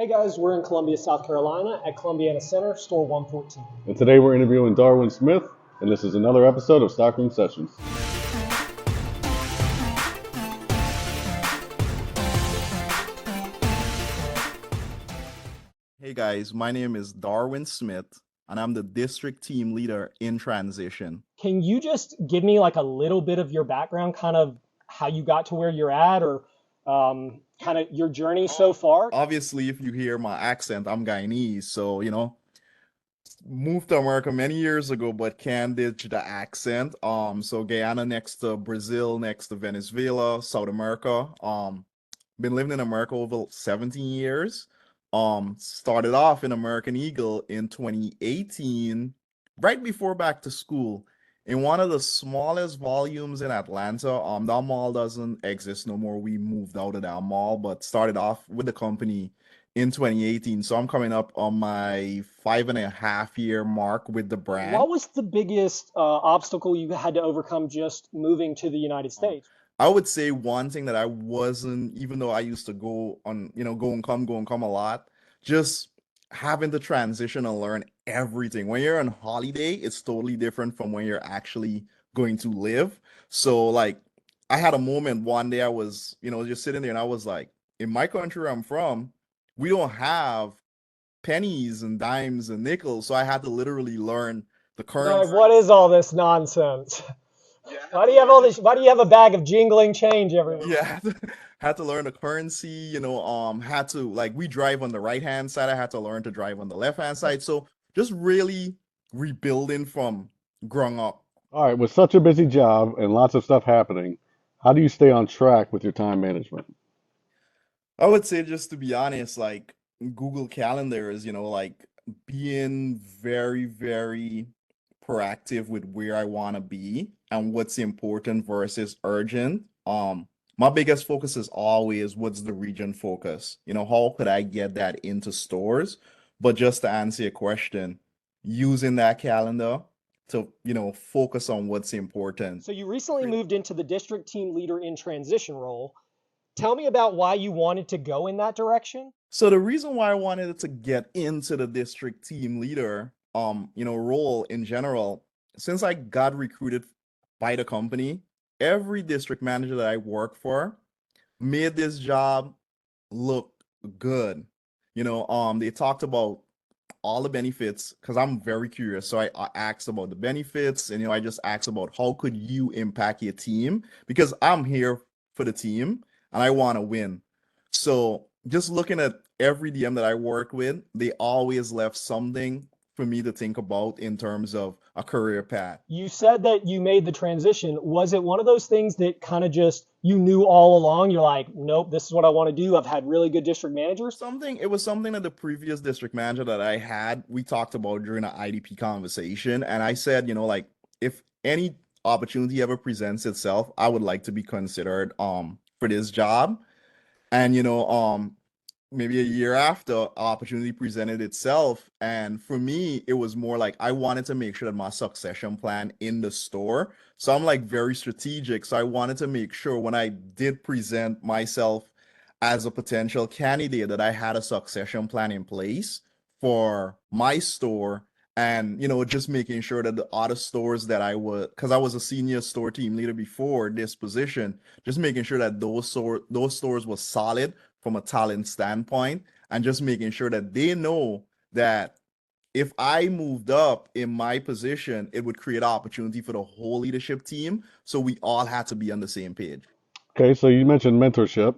guys, we're in Columbia, South Carolina at Columbiana Center, store 114. And today we're interviewing Darwin Smith, and this is another episode of Stockroom Sessions. Hey guys, my name is Darwin Smith, and I'm the district team leader in transition. Can you just give me like a little bit of your background, kind of how you got to where you're at, or kind of your journey so far? Obviously, if you hear my accent, I'm Guyanese, so moved to America many years ago, but can't ditch the accent. So Guyana next to Brazil, next to Venezuela, South America. Been living in America over 17 years. Started off in American Eagle in 2018, right before back to school, in one of the smallest volumes in Atlanta. That mall doesn't exist no more. We moved out of that mall, but started off with the company in 2018. So I'm coming up on my 5.5 year mark with the brand. What was the biggest obstacle you had to overcome just moving to the United States? I would say one thing that I wasn't, even though I used to go on, go and come a lot, just having to transition and learn everything. When you're on holiday, it's totally different from when you're actually going to live. So, like, I had a moment one day I was, just sitting there and I was like, in my country where I'm from, we don't have pennies and dimes and nickels. So I had to literally learn the currency. What is all this nonsense? Why do you have all this? Why do you have a bag of jingling change everywhere? Yeah, had to learn the currency, had to, like, we drive on the right hand side. I had to learn to drive on the left hand side. So just really rebuilding from growing up. All right, with such a busy job and lots of stuff happening, how do you stay on track with your time management? I would say, just to be honest, like Google Calendars, like being very, very proactive with where I want to be and what's important versus urgent. My biggest focus is always what's the region focus? How could I get that into stores? But just to answer your question, using that calendar to, focus on what's important. So you recently moved into the district team leader in transition role. Tell me about why you wanted to go in that direction. So the reason why I wanted to get into the district team leader, role in general, since I got recruited by the company, every district manager that I work for made this job look good. They talked about all the benefits because I'm very curious. So I asked about the benefits, and I just asked about how could you impact your team, because I'm here for the team and I want to win. So just looking at every DM that I worked with, they always left something for me to think about in terms of a career path. You said that you made the transition. Was it one of those things that kind of just you knew all along? You're like, nope, this is what I want to do. I've had really good district managers. It was something that the previous district manager that I had, we talked about during an IDP conversation. And I said, like, if any opportunity ever presents itself, I would like to be considered for this job. And maybe a year after, opportunity presented itself, and for me it was more like I wanted to make sure that my succession plan in the store, so I'm like very strategic, so I wanted to make sure when I did present myself as a potential candidate that I had a succession plan in place for my store. And just making sure that the other stores that I would, because I was a senior store team leader before this position, just making sure that those stores were solid from a talent standpoint, and just making sure that they know that if I moved up in my position, it would create opportunity for the whole leadership team. So we all had to be on the same page. Okay, so you mentioned mentorship.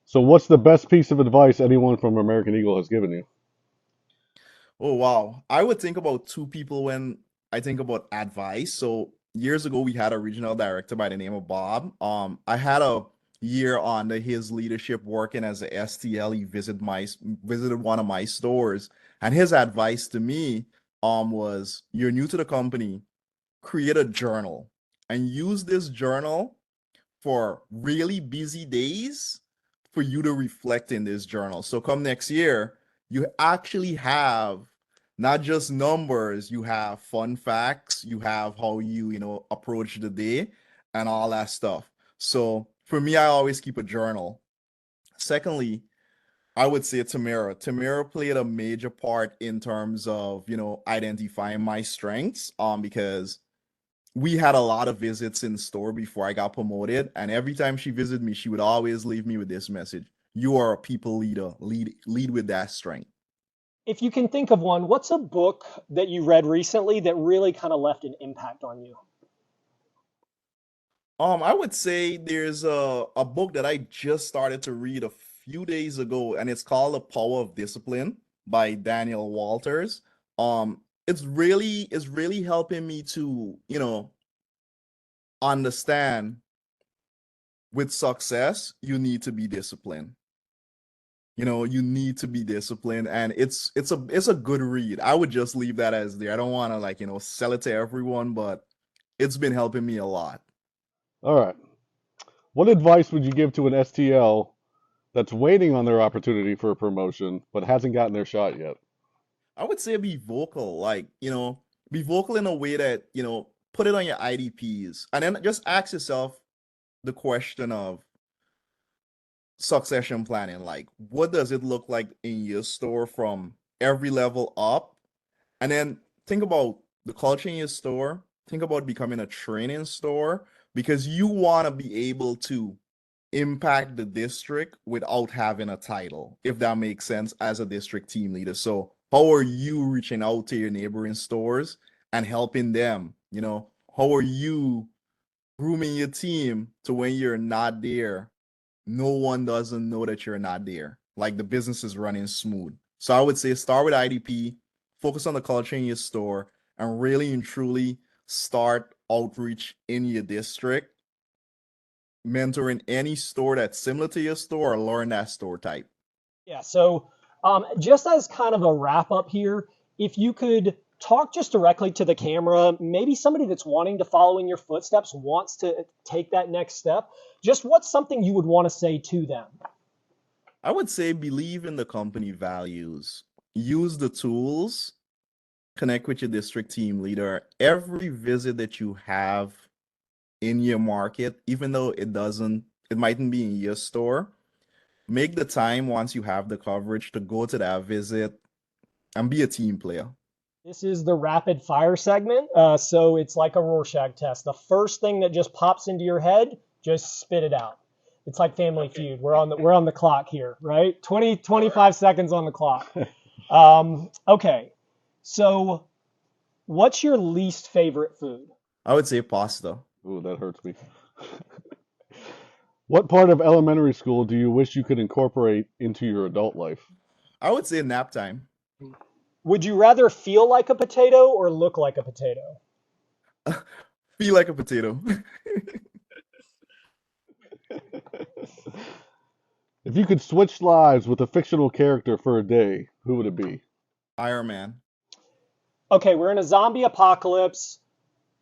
So what's the best piece of advice anyone from American Eagle has given you? Oh, wow. I would think about two people when I think about advice. So years ago, we had a regional director by the name of Bob. I had a year under his leadership working as a STL. He visited one of my stores, and his advice to me was, you're new to the company, create a journal and use this journal for really busy days for you to reflect in this journal. So come next year, you actually have not just numbers, you have fun facts, you have how you approach the day and all that stuff. So for me, I always keep a journal. Secondly, I would say Tamara. Tamara played a major part in terms of, identifying my strengths. Because we had a lot of visits in store before I got promoted, and every time she visited me, she would always leave me with this message: "You are a people leader. Lead with that strength." If you can think of one, what's a book that you read recently that really kind of left an impact on you? I would say there's a book that I just started to read a few days ago, and it's called The Power of Discipline by Daniel Walters. It's really helping me to, understand with success, you need to be disciplined. You need to be disciplined, and it's a good read. I would just leave that as there. I don't want to like, sell it to everyone, but it's been helping me a lot. All right. What advice would you give to an STL that's waiting on their opportunity for a promotion but hasn't gotten their shot yet? I would say be vocal, like, be vocal in a way that, put it on your IDPs, and then just ask yourself the question of succession planning. Like, what does it look like in your store from every level up? And then think about the culture in your store. Think about becoming a training store, because you want to be able to impact the district without having a title, if that makes sense, as a district team leader. So, how are you reaching out to your neighboring stores and helping them? How are you grooming your team to when you're not there, no one doesn't know that you're not there? Like, the business is running smooth. So I would say start with IDP, focus on the culture in your store, and really and truly start outreach in your district, mentoring any store that's similar to your store or learn that store type. Yeah, so just as kind of a wrap up here, if you could talk just directly to the camera, maybe somebody that's wanting to follow in your footsteps wants to take that next step, just what's something you would want to say to them? I would say believe in the company values, use the tools, connect with your district team leader. Every visit that you have in your market, even though it mightn't be in your store, make the time once you have the coverage to go to that visit and be a team player. This is the rapid fire segment. So it's like a Rorschach test. The first thing that just pops into your head, just spit it out. It's like Family Feud. We're on the clock here, right? 25 seconds on the clock. Okay. So what's your least favorite food? I would say pasta. Ooh, that hurts me. What part of elementary school do you wish you could incorporate into your adult life? I would say nap time. Would you rather feel like a potato or look like a potato? Feel like a potato. If you could switch lives with a fictional character for a day, who would it be? Iron Man. Okay, we're in a zombie apocalypse.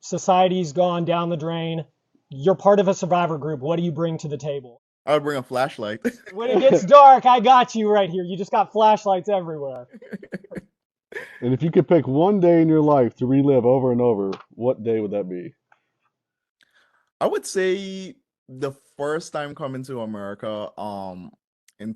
Society's gone down the drain. You're part of a survivor group. What do you bring to the table? I would bring a flashlight. When it gets dark, I got you right here. You just got flashlights everywhere. And if you could pick one day in your life to relive over and over, what day would that be? I would say the first time coming to America, and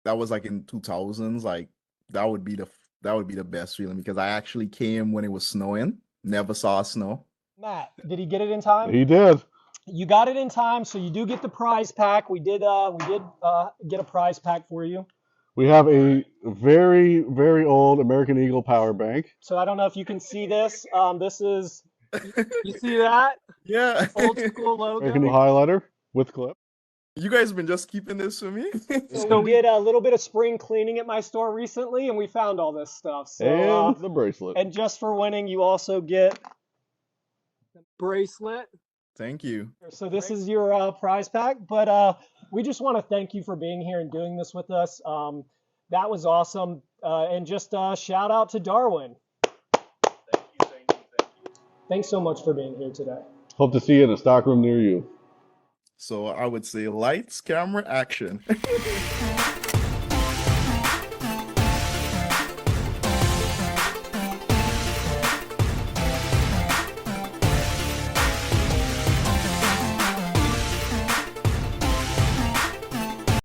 that was like in 2000s. Like, that would be the best feeling, because I actually came when it was snowing. Never saw snow. Matt, did he get it in time? He did. You got it in time, so you do get the prize pack. We did get a prize pack for you. We have a very, very old American Eagle power bank. So I don't know if you can see this. This is, you see that? Yeah. Old school American logo. Eagle highlighter with clip. You guys been just keeping this for me? So we did a little bit of spring cleaning at my store recently, and we found all this stuff. So, And the bracelet. and just for winning, you also get the bracelet. Thank you. So this is your prize pack. But we just want to thank you for being here and doing this with us. That was awesome. And just shout out to Darwin. Thank you. Thanks so much for being here today. Hope to see you in a stockroom near you. So I would say lights, camera, action.